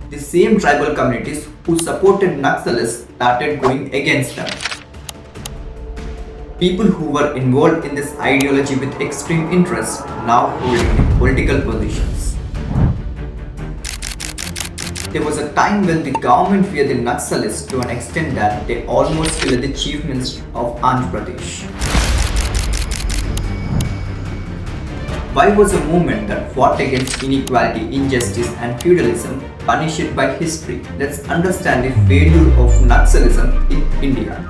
The same tribal communities who supported Naxalists started going against them. People who were involved in this ideology with extreme interest now holding the political positions. There was a time when the government feared the Naxalists to an extent that they almost killed the Chief Minister of Andhra Pradesh. Why was a movement that fought against inequality, injustice and feudalism punished by history? Let's understand the failure of Naxalism in India.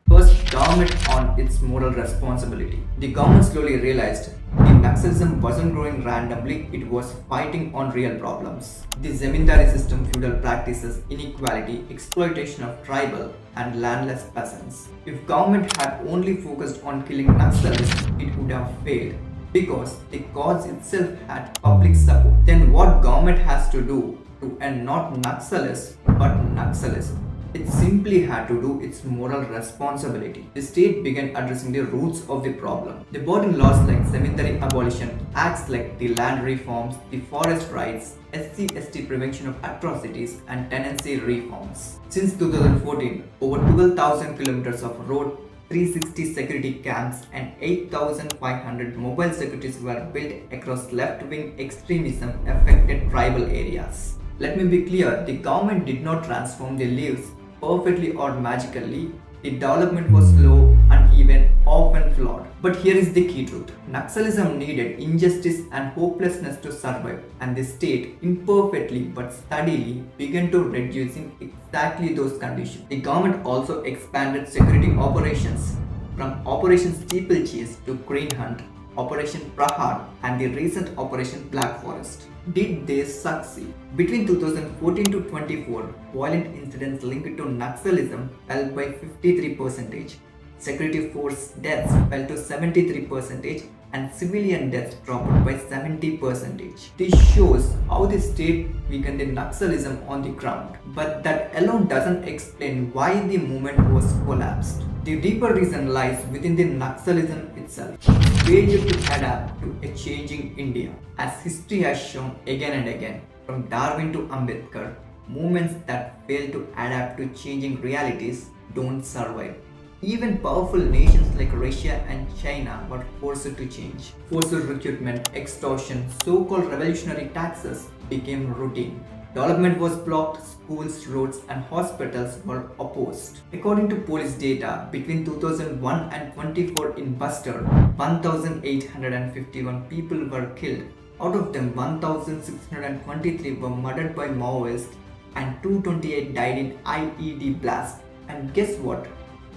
First, government on its moral responsibility. The government slowly realized the Naxalism wasn't growing randomly, it was fighting on real problems. The Zamindari system, feudal practices, inequality, exploitation of tribal and landless peasants. If government had only focused on killing Naxalists, it would have failed because the cause itself had public support. Then what government has to do to end not Naxalists but Naxalism? It simply had to do its moral responsibility. The state began addressing the roots of the problem. They brought in laws like Zamindari abolition, acts like the land reforms, the forest rights, SC/ST prevention of atrocities and tenancy reforms. Since 2014, over 12,000 kilometers of road, 360 security camps and 8,500 mobile securities were built across left-wing extremism affected tribal areas. Let me be clear, the government did not transform their lives perfectly or magically. The development was slow, uneven, often flawed. But here is the key truth. Naxalism needed injustice and hopelessness to survive, and the state, imperfectly but steadily, began to reducing exactly those conditions. The government also expanded security operations from Operation Steeplechase to Green Hunt, Operation Prahar and the recent Operation Black Forest. Did they succeed? Between 2014 to 24, violent incidents linked to Naxalism fell by 53%, security force deaths fell to 73%, and civilian deaths dropped by 70%. This shows how the state weakened the Naxalism on the ground. But that alone doesn't explain why the movement was collapsed. The deeper reason lies within the Naxalism itself. Failure to adapt to a changing India. As history has shown again and again, from Darwin to Ambedkar, movements that fail to adapt to changing realities don't survive. Even powerful nations like Russia and China were forced to change. Forced recruitment, extortion, so-called revolutionary taxes became routine. Development was blocked, schools, roads and hospitals were opposed. According to police data, between 2001 and 24 in Buster, 1,851 people were killed. Out of them, 1,623 were murdered by Maoists and 228 died in IED blasts. And guess what?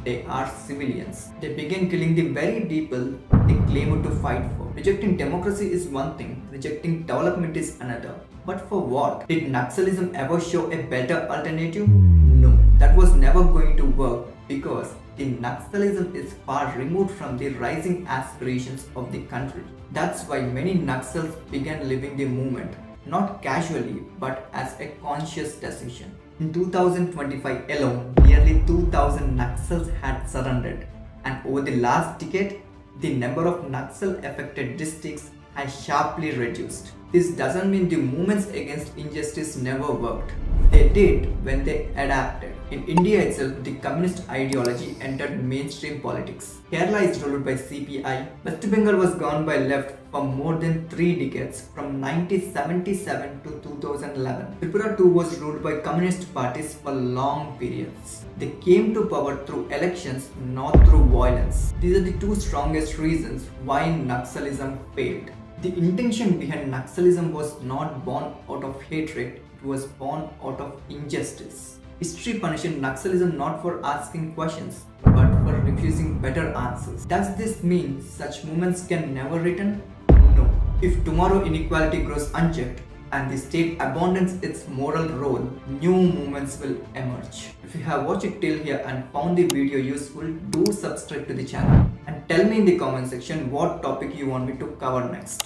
They are civilians. They began killing the very people they claimed to fight for. Rejecting democracy is one thing, rejecting development is another. But for what? Did Naxalism ever show a better alternative? No, that was never going to work because the Naxalism is far removed from the rising aspirations of the country. That's why many Naxals began leaving the movement, not casually but as a conscious decision. In 2025 alone, nearly 2,000 Naxals had surrendered, and over the last decade, the number of Naxal-affected districts has sharply reduced. This doesn't mean the movements against injustice never worked. They did when they adapted. In India itself, the communist ideology entered mainstream politics. Kerala is ruled by CPI. West Bengal was governed by left for more than 3 decades, from 1977 to 2011. Tripura too was ruled by communist parties for long periods. They came to power through elections, not through violence. These are the two strongest reasons why Naxalism failed. The intention behind Naxalism was not born out of hatred, it was born out of injustice. History punished Naxalism not for asking questions, but for refusing better answers. Does this mean such movements can never return? No. If tomorrow inequality grows unchecked and the state abandons its moral role, new movements will emerge. If you have watched it till here and found the video useful, do subscribe to the channel and tell me in the comment section what topic you want me to cover next.